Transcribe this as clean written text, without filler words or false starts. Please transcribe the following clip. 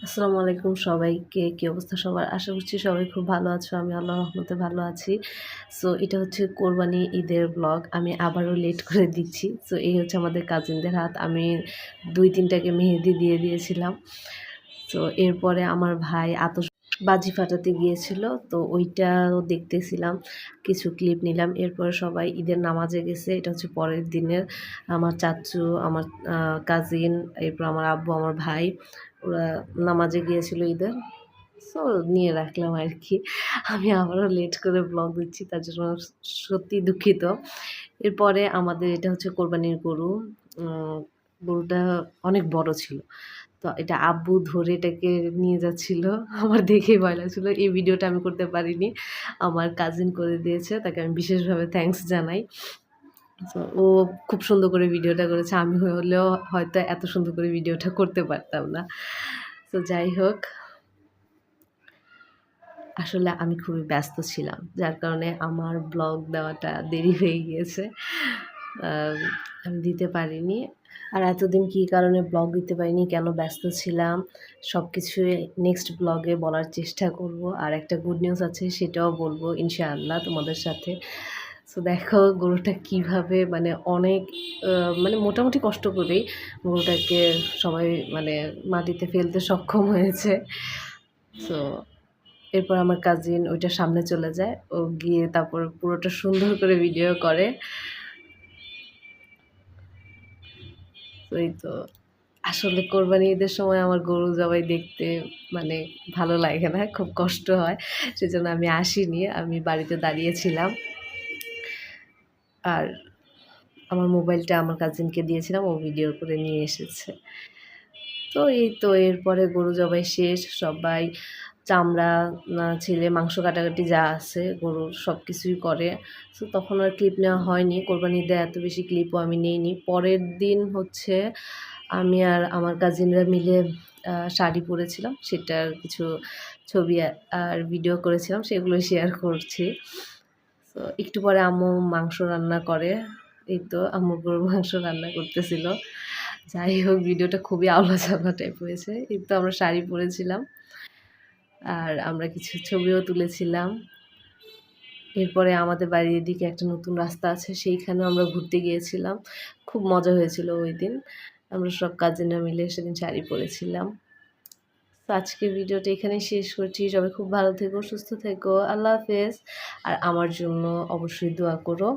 আসসালামু আলাইকুম সবাইকে। কি অবস্থা সবার? আশা করছি সবাই খুব ভালো আছো। আমি আল্লাহর রহমতে ভালো আছি। সো এটা হচ্ছে কোরবানি ঈদের ব্লগ। আমি আবারও লেট করে দিচ্ছি। সো এই হচ্ছে আমাদের কাজিনদের হাত। আমি ২-৩ টাকে মেহেদি দিয়ে দিয়েছিলাম। সো এরপরে আমার ভাই বাজি ফাটাতে গিয়েছিল। তো ওইটাও দেখতেছিলাম। কিছু ক্লিপ নিলাম। এরপরে সবাই ঈদের নামাজে গেছে। এটা হচ্ছে পরের দিনের। আমার চাচ্চু, আমার কাজিন, এরপর আমার আব্বু, আমার ভাই ওরা নামাজে গিয়েছিল ঈদের। সো নিয়ে রাখলাম আরকি। আমি আবারও লেট করে ব্লগ দিচ্ছি তার জন্য সত্যিই দুঃখিত। এরপরে আমাদের এটা হচ্ছে কোরবানির গরু। উম গরুটা অনেক বড় ছিল। তো এটা আব্বু ধরে এটাকে নিয়ে যাচ্ছিল। আমার দেখেই ভয় লাগছিল। এই ভিডিওটা আমি করতে পারিনি। আমার কাজিন করে দিয়েছে। তাকে আমি বিশেষভাবে থ্যাংকস জানাই। তো ও খুব সুন্দর করে ভিডিওটা করেছে। আমি হলেও হয়তো এত সুন্দর করে ভিডিওটা করতে পারতাম না। তো যাই হোক, আসলে আমি খুবই ব্যস্ত ছিলাম। যার কারণে আমার ব্লগ দেওয়াটা দেরি হয়ে গিয়েছে। আম আমি দিতে পারিনি। আর এতদিন কী কারণে ব্লগ দিতে পারিনি, কেন ব্যস্ত ছিলাম, সবকিছুই নেক্সট ব্লগে বলার চেষ্টা করব। আর একটা গুড নিউজ আছে সেটাও বলব ইনশাআল্লাহ তোমাদের সাথে। সো দেখো গরুটা কিভাবে মানে অনেক মানে মোটামুটি কষ্ট করেই গরুটাকে সবাই মানে মাটিতে ফেলতে সক্ষম হয়েছে। সো এরপর আমার কাজিন ওইটার সামনে চলে যায়। ও গিয়ে তারপর পুরোটা সুন্দর করে ভিডিও করে। ওই তো আসলে কোরবানি ঈদের সময় আমার গরু জবাই দেখতে মানে ভালো লাগে না, খুব কষ্ট হয়। সেজন্য আমি আসিনি। আমি বাড়িতে দাঁড়িয়েছিলাম। আর আমার মোবাইলটা আমার কাজিনকে দিয়েছিলাম, ও ভিডিও করে নিয়ে এসেছে। তো এই তো এরপরে গরু জবাই শেষ। সবাই চামড়া ছিলে, মাংস কাটাকাটি যা আছে গরুর সব কিছুই করে। সো তখন আর ক্লিপ নেওয়া হয়নি। কোরবানির ঈদে এত বেশি ক্লিপও আমি নেইনি। পরের দিন হচ্ছে আমি আর আমার কাজিনরা মিলে শাড়ি পরেছিলাম। সেটার কিছু ছবি আর ভিডিও করেছিলাম, সেগুলো শেয়ার করছি। সো একটু পরে আম্মু মাংস রান্না করে। এই তো আম্মু গরুর মাংস রান্না করতেছিল। যাই হোক ভিডিওটা খুবই আওলা-ঝাওলা টাইপ হয়েছে। এই তো আমরা শাড়ি পরেছিলাম। আর আমরা কিছু ছবিও তুলেছিলাম। এরপরে আমাদের বাড়ির এদিকে একটা নতুন রাস্তা আছে, সেইখানেও আমরা ঘুরতে গিয়েছিলাম। খুব মজা হয়েছিল ওইদিন। আমরা সব কাজিনরা মিলে সেদিন শাড়ি পরেছিলাম। তো আজকের ভিডিওটা এখানেই শেষ করছি। সবাই খুব ভালো থেকো, সুস্থ থেকো। আল্লাহ হাফেজ। আর আমার জন্য অবশ্যই দোয়া করো।